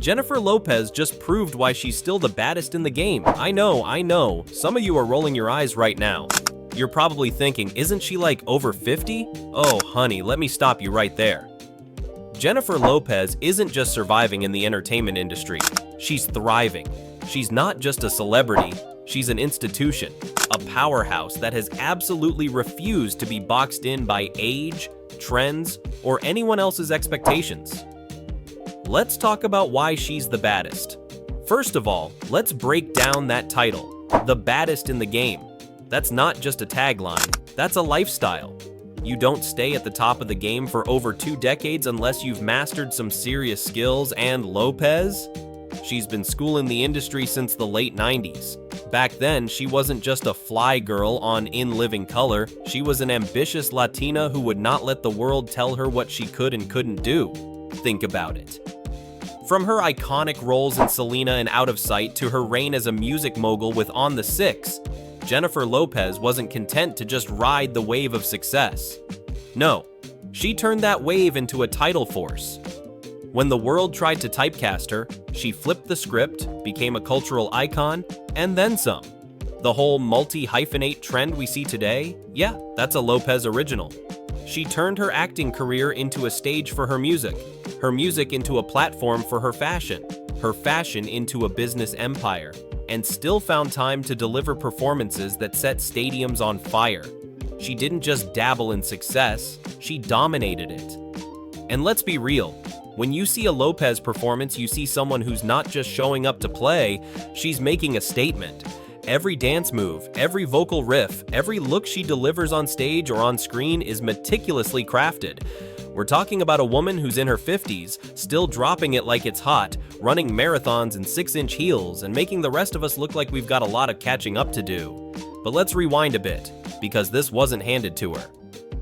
Jennifer Lopez just proved why she's still the baddest in the game. I know. Some of you are rolling your eyes right now. You're probably thinking, isn't she like over 50? Oh, honey, let me stop you right there. Jennifer Lopez isn't just surviving in the entertainment industry. She's thriving. She's not just a celebrity, she's an institution, a powerhouse that has absolutely refused to be boxed in by age, trends, or anyone else's expectations. Let's talk about why she's the baddest. First of all, let's break down that title, the baddest in the game. That's not just a tagline, that's a lifestyle. You don't stay at the top of the game for over 2 decades unless you've mastered some serious skills, and Lopez? She's been schooling the industry since the late 90s. Back then, she wasn't just a fly girl on In Living Color, she was an ambitious Latina who would not let the world tell her what she could and couldn't do. Think about it. From her iconic roles in Selena and Out of Sight to her reign as a music mogul with On the Six, Jennifer Lopez wasn't content to just ride the wave of success. No, she turned that wave into a tidal force. When the world tried to typecast her, she flipped the script, became a cultural icon, and then some. The whole multi-hyphenate trend we see today, yeah, that's a Lopez original. She turned her acting career into a stage for her music into a platform for her fashion into a business empire, and still found time to deliver performances that set stadiums on fire. She didn't just dabble in success, she dominated it. And let's be real, when you see a Lopez performance, you see someone who's not just showing up to play, she's making a statement. Every dance move, every vocal riff, every look she delivers on stage or on screen is meticulously crafted. We're talking about a woman who's in her 50s, still dropping it like it's hot, running marathons in 6-inch heels, and making the rest of us look like we've got a lot of catching up to do. But let's rewind a bit, because this wasn't handed to her.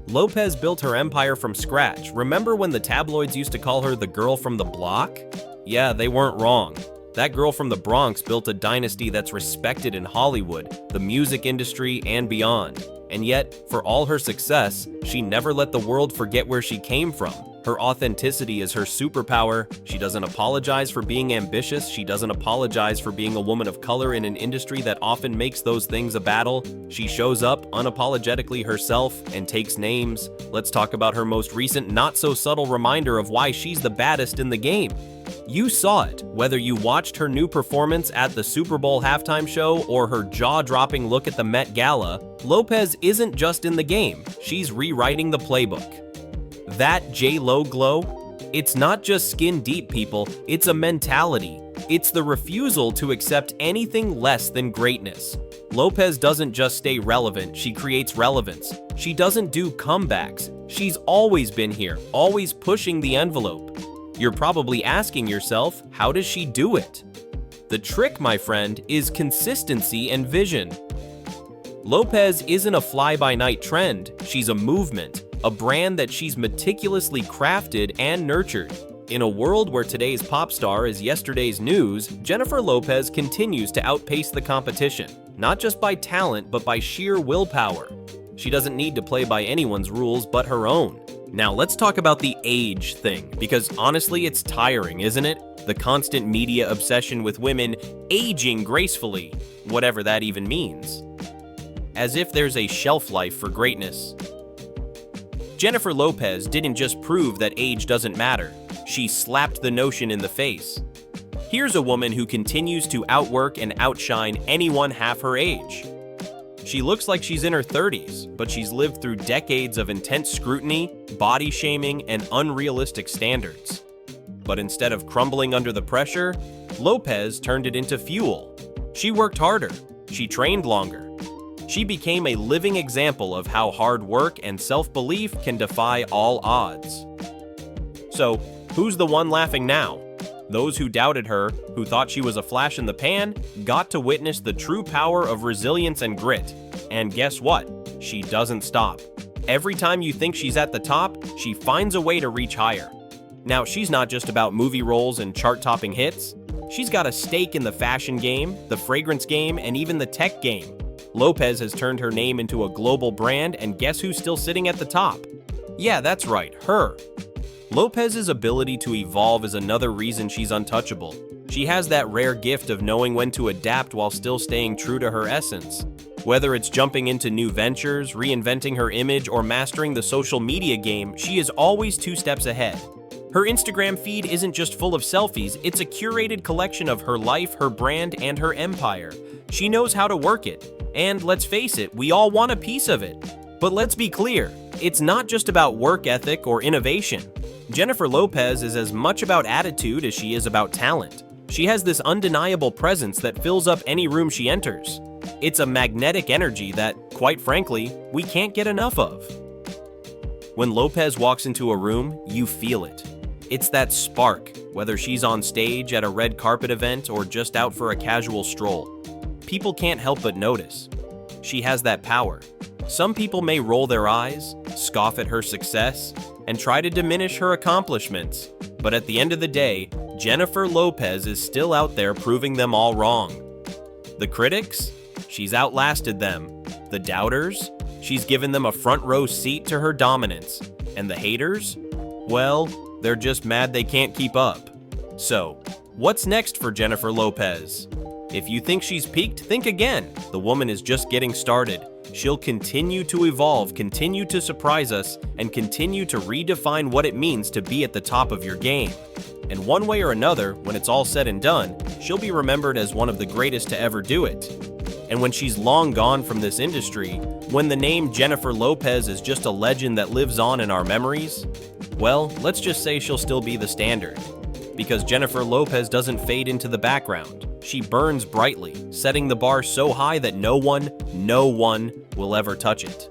Lopez built her empire from scratch. Remember when the tabloids used to call her the girl from the block? Yeah, they weren't wrong. That girl from the Bronx built a dynasty that's respected in Hollywood, the music industry, and beyond. And yet, for all her success, she never let the world forget where she came from. Her authenticity is her superpower. She doesn't apologize for being ambitious. She doesn't apologize for being a woman of color in an industry that often makes those things a battle. She shows up unapologetically herself and takes names. Let's talk about her most recent, not-so-subtle reminder of why she's the baddest in the game. You saw it, whether you watched her new performance at the Super Bowl halftime show or her jaw-dropping look at the Met Gala. Lopez isn't just in the game, she's rewriting the playbook. That J.Lo glow? It's not just skin deep, people, it's a mentality. It's the refusal to accept anything less than greatness. Lopez doesn't just stay relevant, she creates relevance. She doesn't do comebacks. She's always been here, always pushing the envelope. You're probably asking yourself, how does she do it? The trick, my friend, is consistency and vision. Lopez isn't a fly-by-night trend, she's a movement, a brand that she's meticulously crafted and nurtured. In a world where today's pop star is yesterday's news, Jennifer Lopez continues to outpace the competition, not just by talent, but by sheer willpower. She doesn't need to play by anyone's rules but her own. Now let's talk about the age thing, because honestly it's tiring, isn't it? The constant media obsession with women aging gracefully, whatever that even means. As if there's a shelf life for greatness. Jennifer Lopez didn't just prove that age doesn't matter, she slapped the notion in the face. Here's a woman who continues to outwork and outshine anyone half her age. She looks like she's in her 30s, but she's lived through decades of intense scrutiny, body shaming, and unrealistic standards. But instead of crumbling under the pressure, Lopez turned it into fuel. She worked harder, she trained longer. She became a living example of how hard work and self-belief can defy all odds. So, who's the one laughing now? Those who doubted her, who thought she was a flash in the pan, got to witness the true power of resilience and grit. And guess what? She doesn't stop. Every time you think she's at the top, she finds a way to reach higher. Now, she's not just about movie roles and chart-topping hits. She's got a stake in the fashion game, the fragrance game, and even the tech game. Lopez has turned her name into a global brand, and guess who's still sitting at the top? Yeah, that's right, her. Lopez's ability to evolve is another reason she's untouchable. She has that rare gift of knowing when to adapt while still staying true to her essence. Whether it's jumping into new ventures, reinventing her image, or mastering the social media game, she is always 2 steps ahead. Her Instagram feed isn't just full of selfies, it's a curated collection of her life, her brand, and her empire. She knows how to work it. And let's face it, we all want a piece of it. But let's be clear, it's not just about work ethic or innovation. Jennifer Lopez is as much about attitude as she is about talent. She has this undeniable presence that fills up any room she enters. It's a magnetic energy that, quite frankly, we can't get enough of. When Lopez walks into a room, you feel it. It's that spark, whether she's on stage at a red carpet event or just out for a casual stroll. People can't help but notice. She has that power. Some people may roll their eyes, scoff at her success, and try to diminish her accomplishments. But at the end of the day, Jennifer Lopez is still out there proving them all wrong. The critics? She's outlasted them. The doubters? She's given them a front row seat to her dominance. And the haters? Well, they're just mad they can't keep up. So, what's next for Jennifer Lopez? If you think she's peaked, think again. The woman is just getting started. She'll continue to evolve, continue to surprise us, and continue to redefine what it means to be at the top of your game. And one way or another, when it's all said and done, she'll be remembered as one of the greatest to ever do it. And when she's long gone from this industry, when the name Jennifer Lopez is just a legend that lives on in our memories, well, let's just say she'll still be the standard. Because Jennifer Lopez doesn't fade into the background. She burns brightly, setting the bar so high that no one will ever touch it.